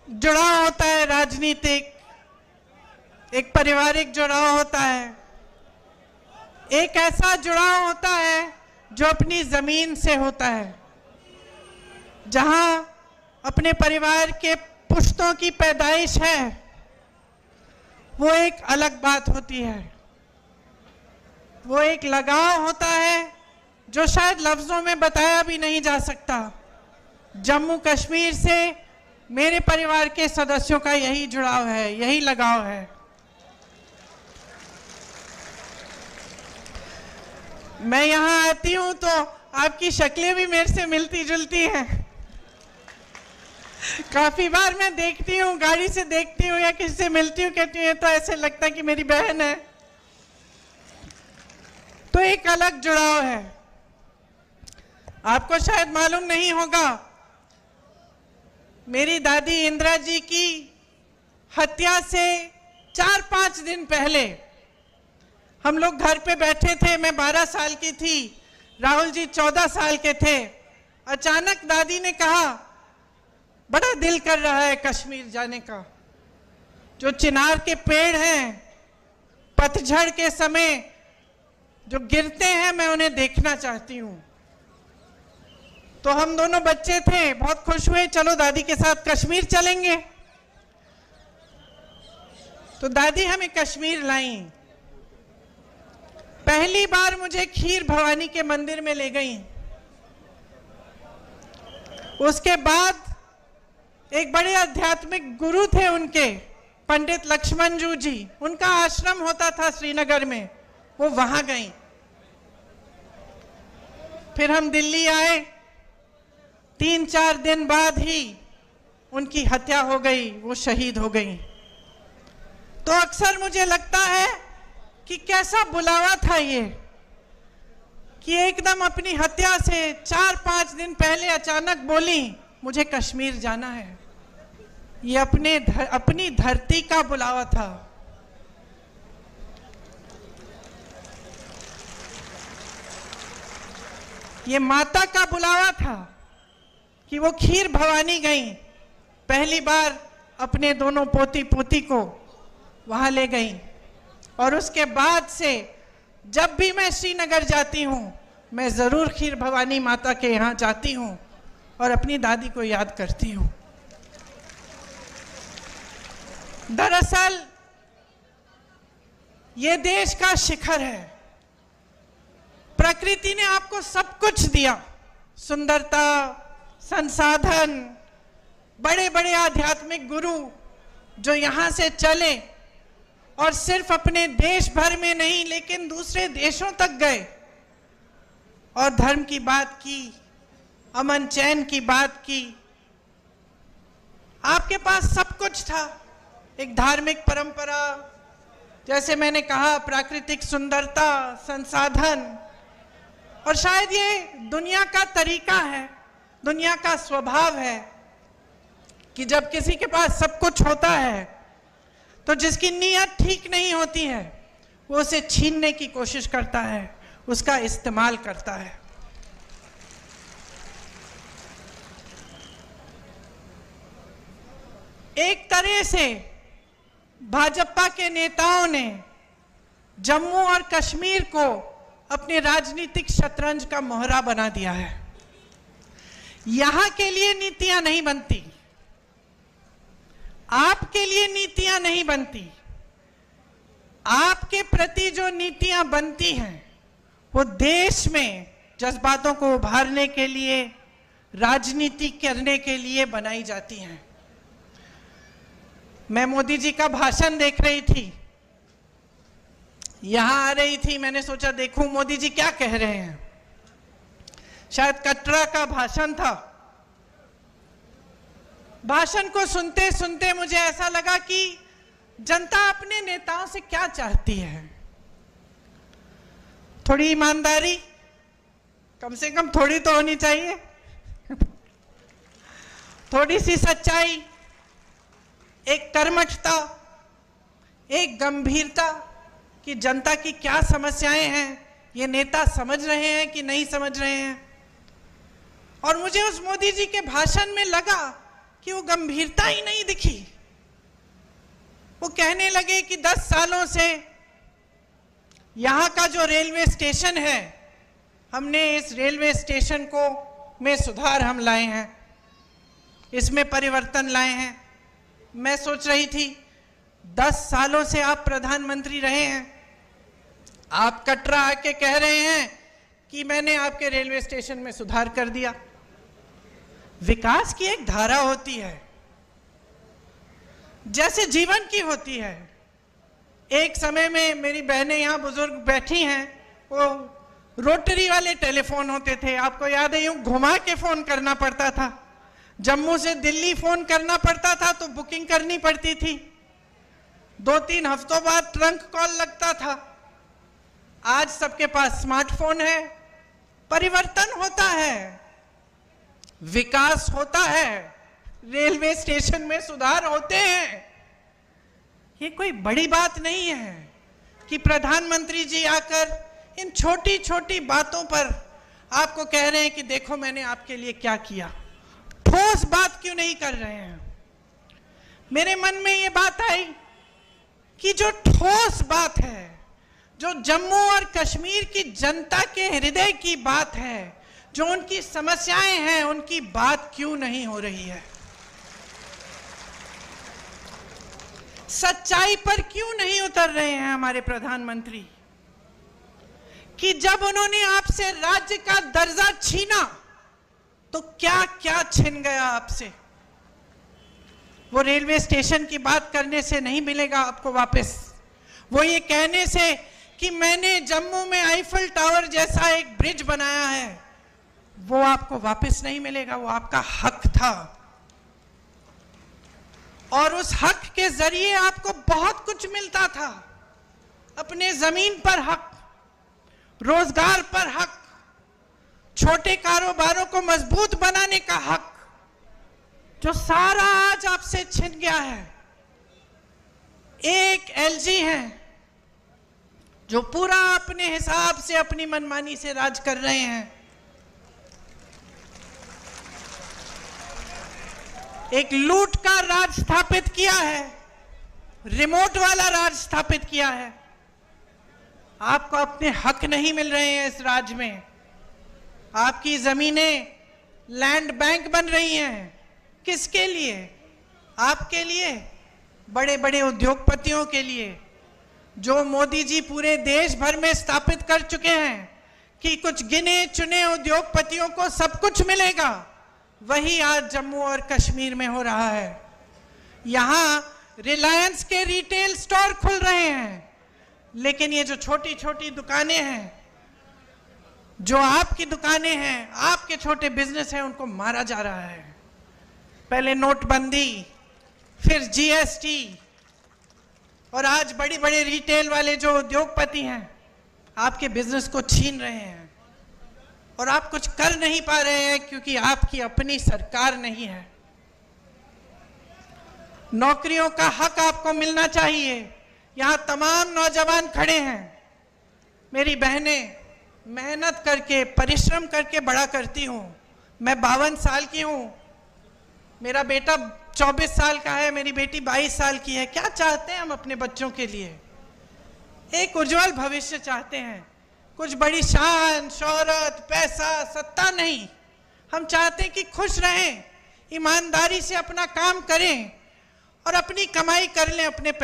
जुड़ाव होता है, राजनीतिक, एक पारिवारिक जुड़ाव होता है, एक ऐसा जुड़ाव होता है जो अपनी जमीन से होता है, जहां अपने परिवार के पुश्तों की पैदाइश है, वो एक अलग बात होती है। वो एक लगाव होता है जो शायद लफ्जों में बताया भी नहीं जा सकता। जम्मू कश्मीर से मेरे परिवार के सदस्यों का यही जुड़ाव है, यही लगाव है। मैं यहाँ आती हूँ तो आपकी शक्लें भी मेरे से मिलती जुलती हैं। काफी बार मैं देखती हूँ, गाड़ी से देखती हूँ या किसी से मिलती हूँ, कहती हूँ तो ऐसे लगता है कि मेरी बहन है। तो एक अलग जुड़ाव है। आपको शायद मालूम नहीं होगा, मेरी दादी इंदिरा जी की हत्या से 4-5 दिन पहले हम लोग घर पे बैठे थे। मैं 12 साल की थी, राहुल जी 14 साल के थे। अचानक दादी ने कहा, बड़ा दिल कर रहा है कश्मीर जाने का। जो चिनार के पेड़ हैं, पतझड़ के समय जो गिरते हैं, मैं उन्हें देखना चाहती हूँ। तो हम दोनों बच्चे थे, बहुत खुश हुए, चलो दादी के साथ कश्मीर चलेंगे। तो दादी हमें कश्मीर लाई। पहली बार मुझे खीर भवानी के मंदिर में ले गई। उसके बाद एक बड़े आध्यात्मिक गुरु थे उनके, पंडित लक्ष्मण जी, उनका आश्रम होता था श्रीनगर में, वो वहां गई। फिर हम दिल्ली आए। 3-4 दिन बाद ही उनकी हत्या हो गई, वो शहीद हो गई। तो अक्सर मुझे लगता है कि कैसा बुलावा था ये, कि एकदम अपनी हत्या से 4-5 दिन पहले अचानक बोली, मुझे कश्मीर जाना है। ये अपनी धरती का बुलावा था। ये माता का बुलावा था कि वो खीर भवानी गई। पहली बार अपने दोनों पोती पोती को वहां ले गई। और उसके बाद से जब भी मैं श्रीनगर जाती हूँ, मैं जरूर खीर भवानी माता के यहाँ जाती हूँ और अपनी दादी को याद करती हूँ। दरअसल ये देश का शिखर है। प्रकृति ने आपको सब कुछ दिया, सुंदरता, संसाधन, बड़े बड़े आध्यात्मिक गुरु जो यहाँ से चले और सिर्फ अपने देश भर में नहीं लेकिन दूसरे देशों तक गए और धर्म की बात की, अमन चैन की बात की। आपके पास सब कुछ था, एक धार्मिक परंपरा, जैसे मैंने कहा, प्राकृतिक सुंदरता, संसाधन। और शायद ये दुनिया का तरीका है, दुनिया का स्वभाव है कि जब किसी के पास सब कुछ होता है तो जिसकी नीयत ठीक नहीं होती है वो उसे छीनने की कोशिश करता है, उसका इस्तेमाल करता है। एक तरह से भाजपा के नेताओं ने जम्मू और कश्मीर को अपने राजनीतिक शतरंज का मोहरा बना दिया है। यहां के लिए नीतियां नहीं बनती, आपके लिए नीतियां नहीं बनती। आपके प्रति जो नीतियां बनती हैं वो देश में जज्बातों को उभारने के लिए, राजनीति करने के लिए बनाई जाती हैं। मैं मोदी जी का भाषण देख रही थी, यहां आ रही थी, मैंने सोचा देखूं मोदी जी क्या कह रहे हैं। शायद कटरा का भाषण था। भाषण को सुनते सुनते मुझे ऐसा लगा कि जनता अपने नेताओं से क्या चाहती है। थोड़ी ईमानदारी, कम से कम थोड़ी तो होनी चाहिए, थोड़ी सी सच्चाई, एक कर्मठता, एक गंभीरता कि जनता की क्या समस्याएं हैं, ये नेता समझ रहे हैं कि नहीं समझ रहे हैं। और मुझे उस मोदी जी के भाषण में लगा कि वो गंभीरता ही नहीं दिखी। वो कहने लगे कि 10 सालों से यहाँ का जो रेलवे स्टेशन है, हमने इस रेलवे स्टेशन को में सुधार हम लाए हैं, इसमें परिवर्तन लाए हैं। मैं सोच रही थी 10 सालों से आप प्रधानमंत्री रहे हैं, आप कटरा आके कह रहे हैं कि मैंने आपके रेलवे स्टेशन में सुधार कर दिया। विकास की एक धारा होती है, जैसे जीवन की होती है। एक समय में मेरी बहनें यहाँ बुजुर्ग बैठी हैं, वो रोटरी वाले टेलीफोन होते थे, आपको याद है, यूं घुमा के फोन करना पड़ता था। जम्मू से दिल्ली फोन करना पड़ता था तो बुकिंग करनी पड़ती थी, 2-3 हफ्तों बाद ट्रंक कॉल लगता था। आज सबके पास स्मार्टफोन है। परिवर्तन होता है, विकास होता है, रेलवे स्टेशन में सुधार होते हैं। ये कोई बड़ी बात नहीं है कि प्रधानमंत्री जी आकर इन छोटी छोटी बातों पर आपको कह रहे हैं कि देखो मैंने आपके लिए क्या किया। ठोस बात क्यों नहीं कर रहे हैं? मेरे मन में ये बात आई कि जो ठोस बात है, जो जम्मू और कश्मीर की जनता के हृदय की बात है, जो उनकी समस्याएं हैं, उनकी बात क्यों नहीं हो रही है? सच्चाई पर क्यों नहीं उतर रहे हैं हमारे प्रधानमंत्री? कि जब उन्होंने आपसे राज्य का दर्जा छीना तो क्या क्या छिन गया आपसे? वो रेलवे स्टेशन की बात करने से नहीं मिलेगा आपको वापस। वो ये कहने से कि मैंने जम्मू में आईफल टावर जैसा एक ब्रिज बनाया है, वो आपको वापस नहीं मिलेगा। वो आपका हक था और उस हक के जरिए आपको बहुत कुछ मिलता था। अपने जमीन पर हक, रोजगार पर हक, छोटे कारोबारों को मजबूत बनाने का हक, जो सारा आज आपसे छिन गया है। एक एलजी है जो पूरा अपने हिसाब से, अपनी मनमानी से राज कर रहे हैं। एक लूट का राज स्थापित किया है, रिमोट वाला राज स्थापित किया है। आपको अपने हक नहीं मिल रहे हैं इस राज्य में। आपकी जमीनें लैंड बैंक बन रही हैं। किसके लिए? आपके लिए, बड़े बड़े उद्योगपतियों के लिए, जो मोदी जी पूरे देश भर में स्थापित कर चुके हैं कि कुछ गिने चुने उद्योगपतियों को सब कुछ मिलेगा। वही आज जम्मू और कश्मीर में हो रहा है। यहाँ रिलायंस के रिटेल स्टोर खुल रहे हैं, लेकिन ये जो छोटी छोटी दुकानें हैं, जो आपकी दुकानें हैं, आपके छोटे बिजनेस हैं, उनको मारा जा रहा है। पहले नोटबंदी, फिर जीएसटी, और आज बड़ी बड़े रिटेल वाले जो उद्योगपति हैं आपके बिजनेस को छीन रहे हैं। और आप कुछ कर नहीं पा रहे हैं क्योंकि आपकी अपनी सरकार नहीं है। नौकरियों का हक आपको मिलना चाहिए। यहाँ तमाम नौजवान खड़े हैं, मेरी बहनें मेहनत करके, परिश्रम करके बड़ा करती हूँ। मैं 52 साल की हूँ, मेरा बेटा 24 साल का है, मेरी बेटी 22 साल की है। क्या चाहते हैं हम अपने बच्चों के लिए? एक उज्जवल भविष्य चाहते हैं। कुछ बड़ी शान, शौहरत, पैसा, सत्ता नहीं। हम चाहते हैं कि खुश रहें, ईमानदारी से अपना काम करें और अपनी कमाई कर लें अपने